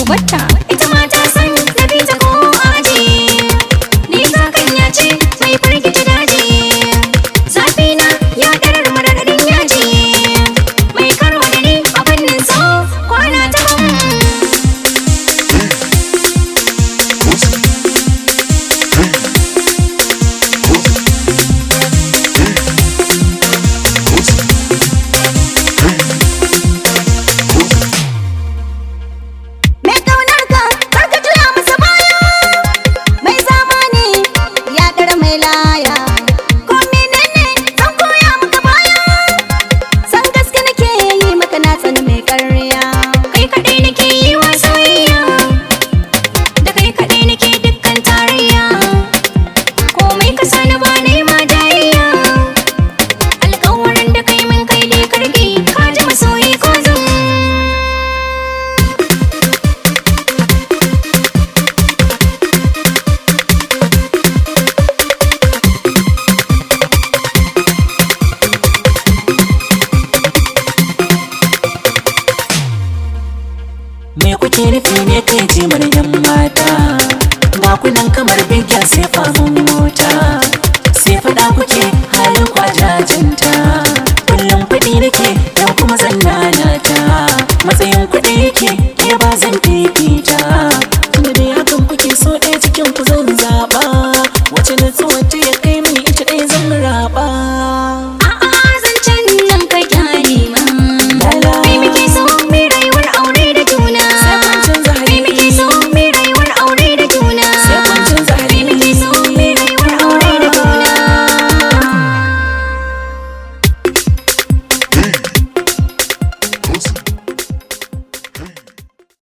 batta ita ma ta san na bi ta ko aji. Ni zakan ya ce mai firgita daji, zafi na ya darar mararin yaji, mai karo da ni a fannin so kwana ta me kuke nufi ne kai ce maryan mata, ba kunan kamar bigyan sai famun mota, sai faɗa kuke